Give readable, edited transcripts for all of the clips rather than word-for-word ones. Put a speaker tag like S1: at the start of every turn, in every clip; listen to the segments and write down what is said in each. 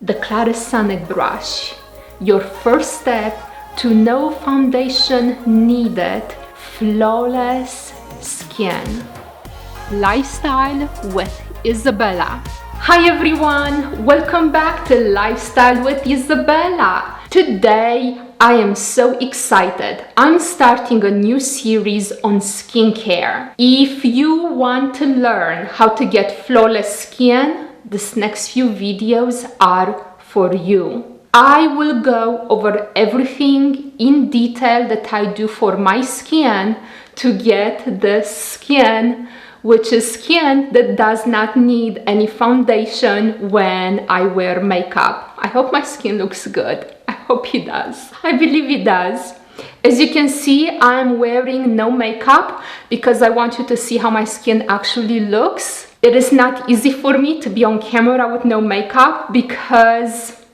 S1: The Clarisonic Brush, your first step to no foundation needed, flawless skin. Lifestyle with Isabella. Hi everyone, welcome back to Lifestyle with Isabella. Today I am so excited. I'm starting a new series on skincare. If you want to learn how to get flawless skin, these next few videos are for you. I will go over everything in detail that I do for my skin to get the skin, which is skin that does not need any foundation when I wear makeup. I hope my skin looks good. I hope it does. I believe it does. As you can see, I'm wearing no makeup because I want you to see how my skin actually looks. It is not easy for me to be on camera with no makeup because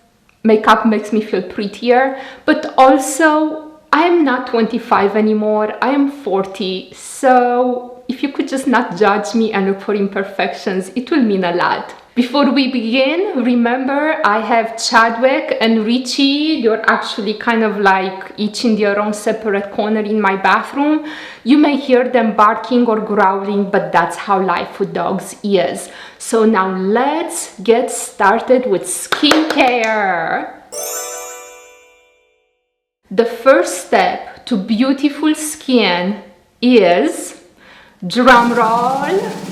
S1: makeup makes me feel prettier, but also I am not 25 anymore, I am 40, so if you could just not judge me and look for imperfections, it will mean a lot. Before we begin, remember I have Chadwick and Richie. You're actually kind of like each in their own separate corner in my bathroom. You may hear them barking or growling, but that's how life with dogs is. So now let's get started with skincare. The first step to beautiful skin is, drum roll,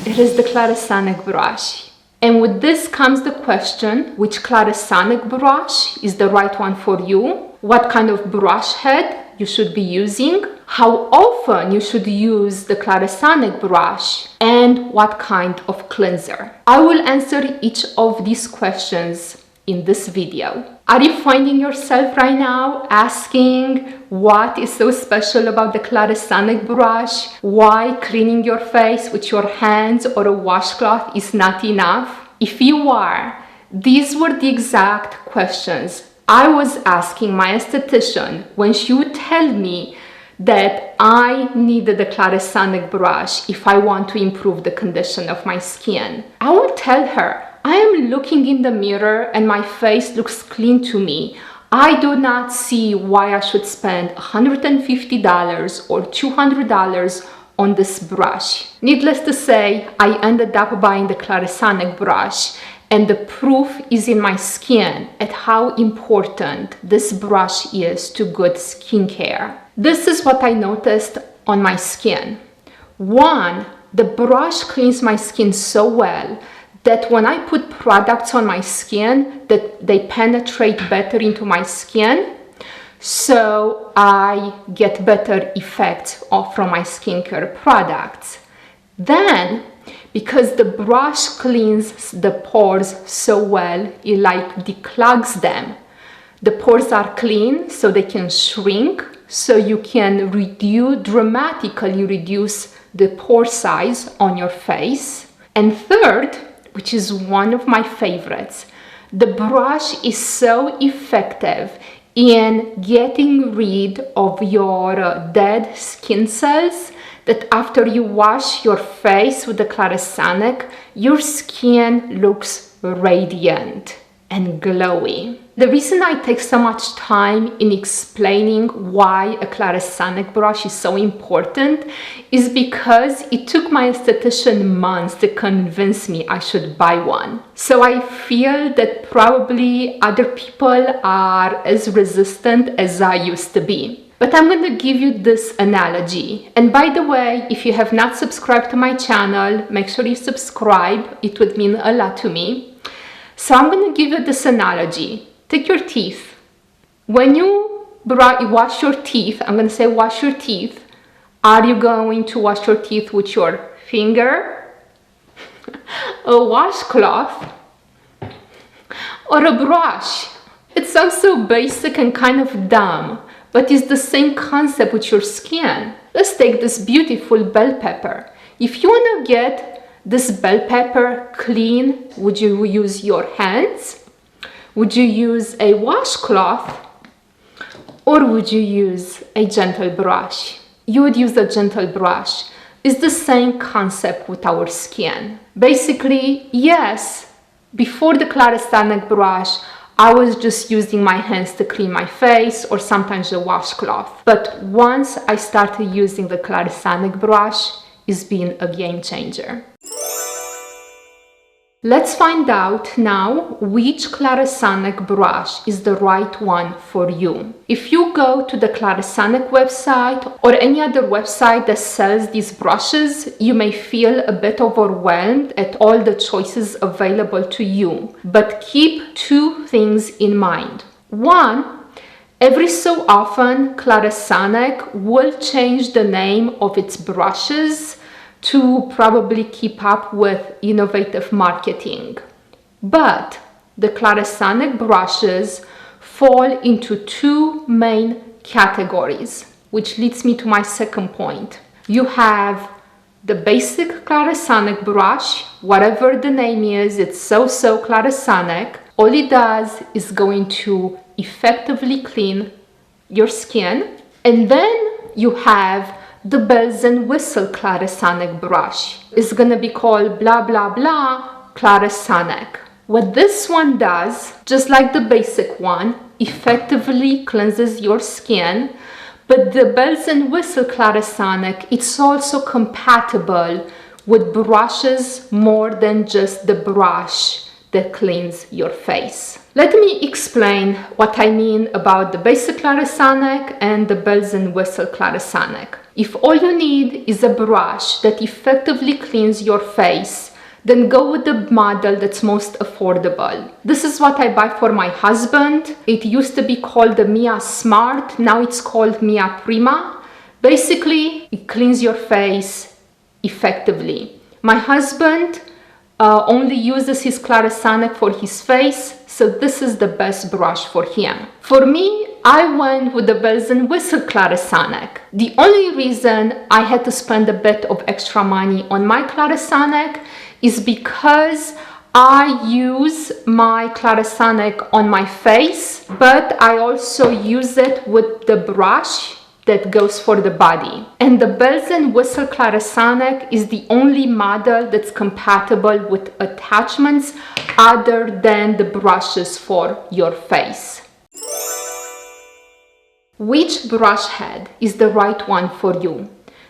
S1: it is the Clarisonic brush. And with this comes the question, which Clarisonic brush is the right one for you? What kind of brush head you should be using? How often you should use the Clarisonic brush? And what kind of cleanser? I will answer each of these questions in this video. Are you finding yourself right now asking what is so special about the Clarisonic brush? Why cleaning your face with your hands or a washcloth is not enough? If you are, these were the exact questions I was asking my esthetician when she would tell me that I needed a Clarisonic brush if I want to improve the condition of my skin. I would tell her, I am looking in the mirror and my face looks clean to me. I do not see why I should spend $150 or $200 on this brush. Needless to say, I ended up buying the Clarisonic brush, and the proof is in my skin at how important this brush is to good skincare. This is what I noticed on my skin. One, the brush cleans my skin so well that when I put products on my skin, that they penetrate better into my skin, so I get better effects from my skincare products. Then, because the brush cleans the pores so well, it like declogs them. The pores are clean so they can shrink, so you can dramatically reduce the pore size on your face. And third, which is one of my favorites, the brush is so effective in getting rid of your dead skin cells that after you wash your face with the Clarisonic, your skin looks radiant and glowy. The reason I take so much time in explaining why a Clarisonic brush is so important is because it took my esthetician months to convince me I should buy one. So I feel that probably other people are as resistant as I used to be. But I'm going to give you this analogy. And by the way, if you have not subscribed to my channel, make sure you subscribe. It would mean a lot to me. So I'm going to give you this analogy. Take your teeth. When you wash your teeth, I'm going to say wash your teeth. Are you going to wash your teeth with your finger, a washcloth, or a brush? It sounds so basic and kind of dumb, but it's the same concept with your skin. Let's take this beautiful bell pepper. If you want to get this bell pepper clean, would you use your hands? Would you use a washcloth? Or would you use a gentle brush? You would use a gentle brush. It's the same concept with our skin. Basically, yes, before the Clarisonic brush, I was just using my hands to clean my face or sometimes a washcloth. But once I started using the Clarisonic brush, it's been a game changer. Let's find out now which Clarisonic brush is the right one for you. If you go to the Clarisonic website or any other website that sells these brushes, you may feel a bit overwhelmed at all the choices available to you. But keep two things in mind. One, every so often Clarisonic will change the name of its brushes to probably keep up with innovative marketing. But the Clarisonic brushes fall into two main categories, which leads me to my second point. You have the basic Clarisonic brush, whatever the name is, it's so Clarisonic. All it does is going to effectively clean your skin. And then you have the bells and whistle Clarisonic brush. It's gonna be called blah blah blah Clarisonic. What this one does, just like the basic one, effectively cleanses your skin, but the bells and whistle Clarisonic, it's also compatible with brushes more than just the brush that cleans your face. Let me explain what I mean about the basic Clarisonic and the bells and whistle Clarisonic. If all you need is a brush that effectively cleans your face, then go with the model that's most affordable. This is what I buy for my husband. It used to be called the Mia Smart, now it's called Mia Prima. Basically, it cleans your face effectively. My husband only uses his Clarisonic for his face, so this is the best brush for him. For me, I went with the bells and whistle Clarisonic. The only reason I had to spend a bit of extra money on my Clarisonic is because I use my Clarisonic on my face, but I also use it with the brush that goes for the body. And the bells and whistle Clarisonic is the only model that's compatible with attachments other than the brushes for your face. Which brush head is the right one for you?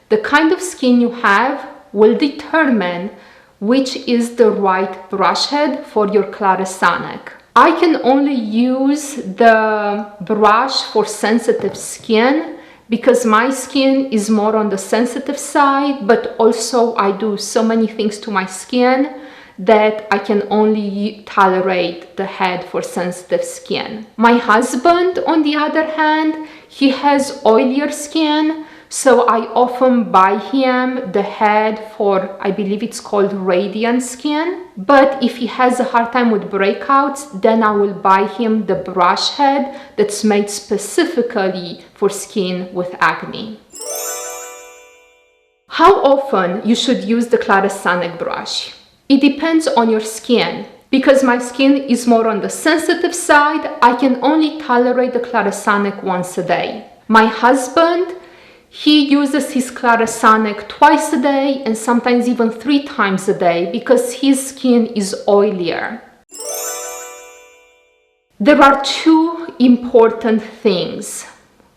S1: The kind of skin you have will determine which is the right brush head for your Clarisonic. I can only use the brush for sensitive skin because my skin is more on the sensitive side, but also I do so many things to my skin that I can only tolerate the head for sensitive skin. My husband, on the other hand, he has oilier skin, so I often buy him the head for, I believe it's called radiant skin. But if he has a hard time with breakouts, then I will buy him the brush head that's made specifically for skin with acne. How often you should use the Clarisonic brush? It depends on your skin. Because my skin is more on the sensitive side, I can only tolerate the Clarisonic once a day. My husband, he uses his Clarisonic twice a day and sometimes even 3 times a day because his skin is oilier. There are 2 important things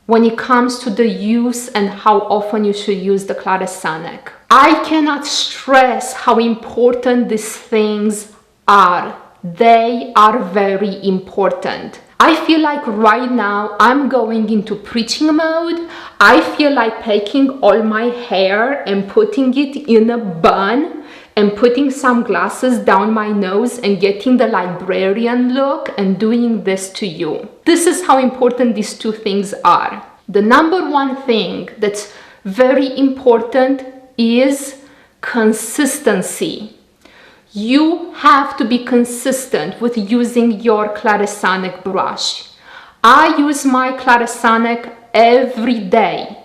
S1: when it comes to the use and how often you should use the Clarisonic. I cannot stress how important these things are. They are very important. I feel like right now I'm going into preaching mode. I feel like taking all my hair and putting it in a bun and putting some glasses down my nose and getting the librarian look and doing this to you. This is how important these 2 things are. The number 1 thing that's very important is consistency. You have to be consistent with using your Clarisonic brush. I use my Clarisonic every day.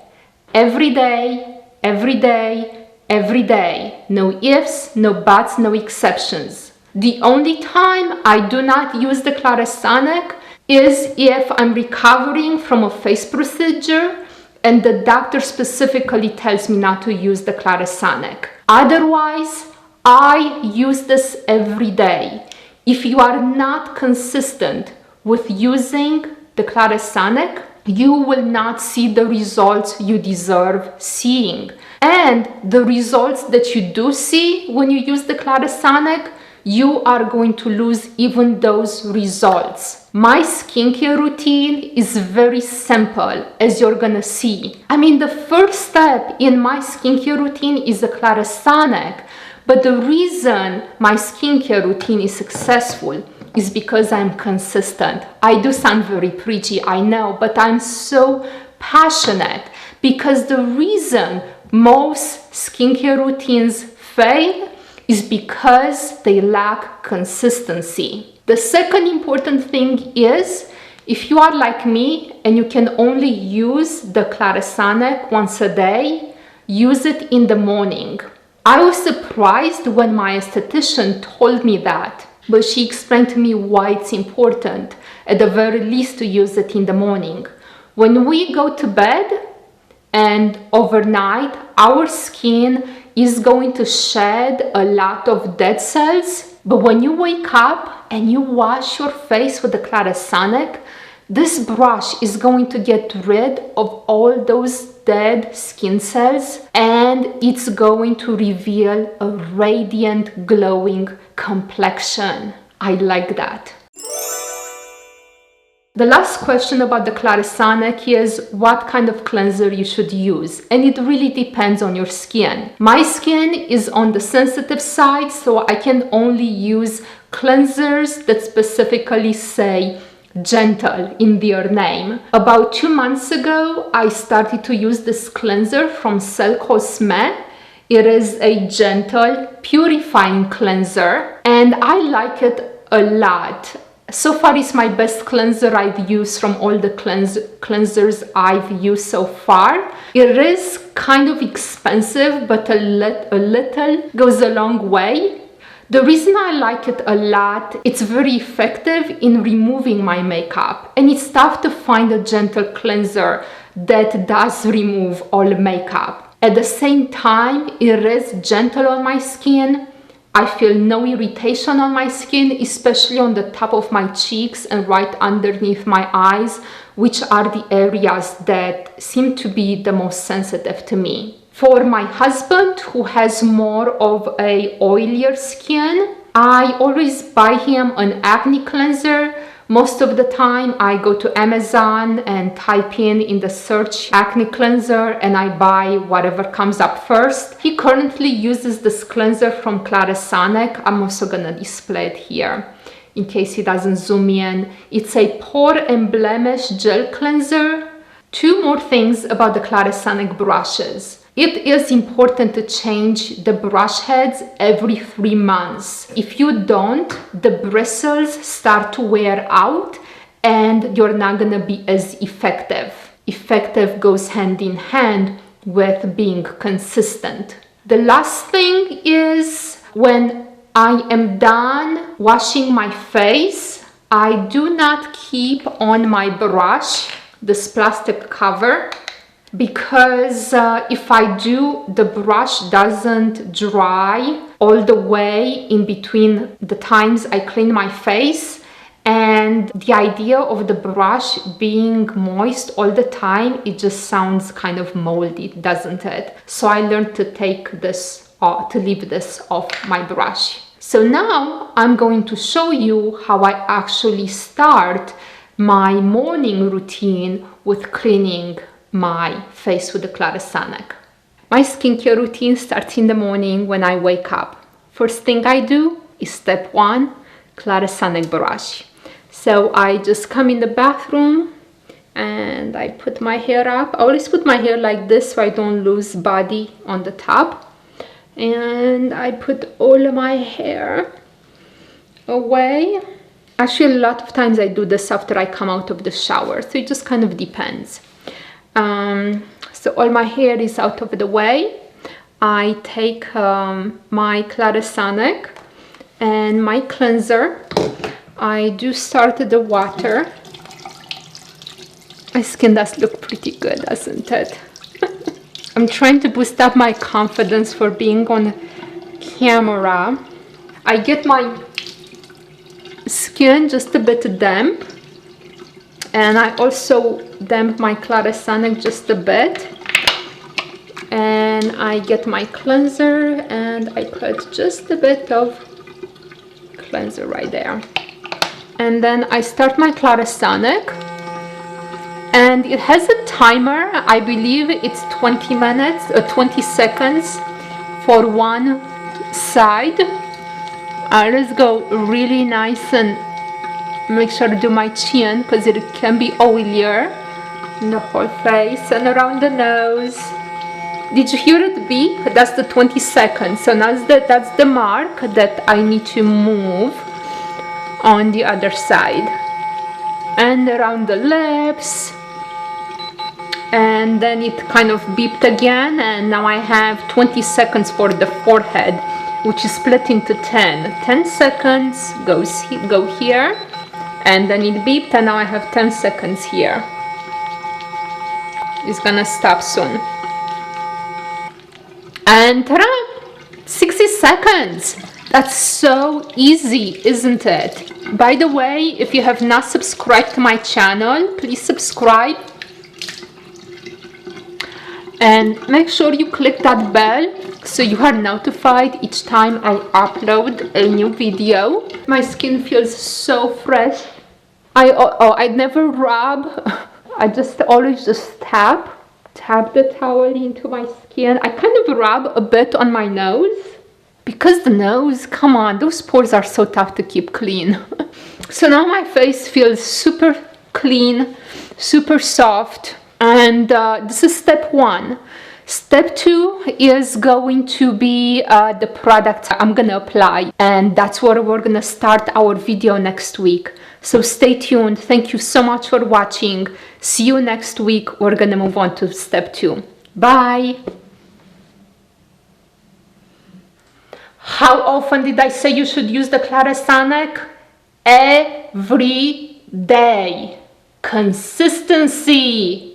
S1: Every day, every day, every day. No ifs, no buts, no exceptions. The only time I do not use the Clarisonic is if I'm recovering from a face procedure and the doctor specifically tells me not to use the Clarisonic. Otherwise, I use this every day. If you are not consistent with using the Clarisonic, you will not see the results you deserve seeing. And the results that you do see when you use the Clarisonic, you are going to lose even those results. My skincare routine is very simple, as you're gonna see. I mean, the first step in my skincare routine is the Clarisonic, but the reason my skincare routine is successful is because I'm consistent. I do sound very preachy, I know, but I'm so passionate, because the reason most skincare routines fail is because they lack consistency. The second important thing is, if you are like me and you can only use the Clarisonic once a day, use it in the morning. I was surprised when my esthetician told me that, but she explained to me why it's important, at the very least, to use it in the morning. When we go to bed and overnight, our skin is going to shed a lot of dead cells, but when you wake up and you wash your face with the Clarisonic, this brush is going to get rid of all those dead skin cells, and it's going to reveal a radiant, glowing complexion. I like that. The last question about the Clarisonic is what kind of cleanser you should use, and it really depends on your skin. My skin is on the sensitive side, so I can only use cleansers that specifically say gentle in their name. About 2 months ago, I started to use this cleanser from Cellcosmet. It is a gentle purifying cleanser, and I like it a lot. So far, it's my best cleanser I've used from all the cleansers I've used so far. It is kind of expensive, but a little goes a long way. The reason I like it a lot, it's very effective in removing my makeup, and it's tough to find a gentle cleanser that does remove all makeup. At the same time, it is gentle on my skin. I feel no irritation on my skin, especially on the top of my cheeks and right underneath my eyes, which are the areas that seem to be the most sensitive to me. For my husband, who has more of a oilier skin, I always buy him an acne cleanser. Most of the time I go to Amazon and type in the search acne cleanser, and I buy whatever comes up first. He currently uses this cleanser from Clarisonic. I'm also gonna display it here in case he doesn't zoom in. It's a pore and blemish gel cleanser. Two more things about the Clarisonic brushes. It is important to change the brush heads every 3 months. If you don't, the bristles start to wear out and you're not gonna be as effective. Effective goes hand in hand with being consistent. The last thing is, when I am done washing my face, I do not keep on my brush this plastic cover, because if I do, the brush doesn't dry all the way in between the times I clean my face, and the idea of the brush being moist all the time, it just sounds kind of moldy, doesn't it? So I learned to take this off, to leave this off my brush. So now I'm going to show you how I actually start my morning routine with cleaning my face with the Clarisonic. My skincare routine starts in the morning when I wake up. First thing I do is step 1, Clarisonic brush. So I just come in the bathroom and I put my hair up. I always put my hair like this so I don't lose body on the top. And I put all of my hair away. Actually, a lot of times I do this after I come out of the shower, so it just kind of depends. So all my hair is out of the way. I take my Clarisonic and my cleanser. I do start the water. My skin does look pretty good, doesn't it? I'm trying to boost up my confidence for being on camera. I get my skin just a bit damp, And I also damp my Clarisonic just a bit. And I get my cleanser and I put just a bit of cleanser right there. And then I start my Clarisonic. And it has a timer. I believe it's 20 minutes or 20 seconds for one side. Let's go really nice and make sure to do my chin because it can be oilier in the whole face and around the nose. Did you hear it beep? That's the 20 seconds. So now that's the mark that I need to move on the other side. And around the lips. And then it kind of beeped again, and now I have 20 seconds for the forehead, which is split into 10. 10 seconds go here, and then it beeped, and now I have 10 seconds here. It's gonna stop soon. And ta-da! 60 seconds! That's so easy, isn't it? By the way, if you have not subscribed to my channel, please subscribe. And make sure you click that bell so you are notified each time I upload a new video. My skin feels so fresh. I never rub. I just always just tap the towel into my skin. I kind of rub a bit on my nose because the nose, come on, those pores are so tough to keep clean. So now my face feels super clean, super soft. And this is step 1. Step 2 is going to be the product I'm gonna apply, and that's where we're gonna start our video next week. So stay tuned. Thank you so much for watching. See you next week. We're gonna move on to step 2. Bye. How often did I say you should use the Clarisonic? Every day. Consistency.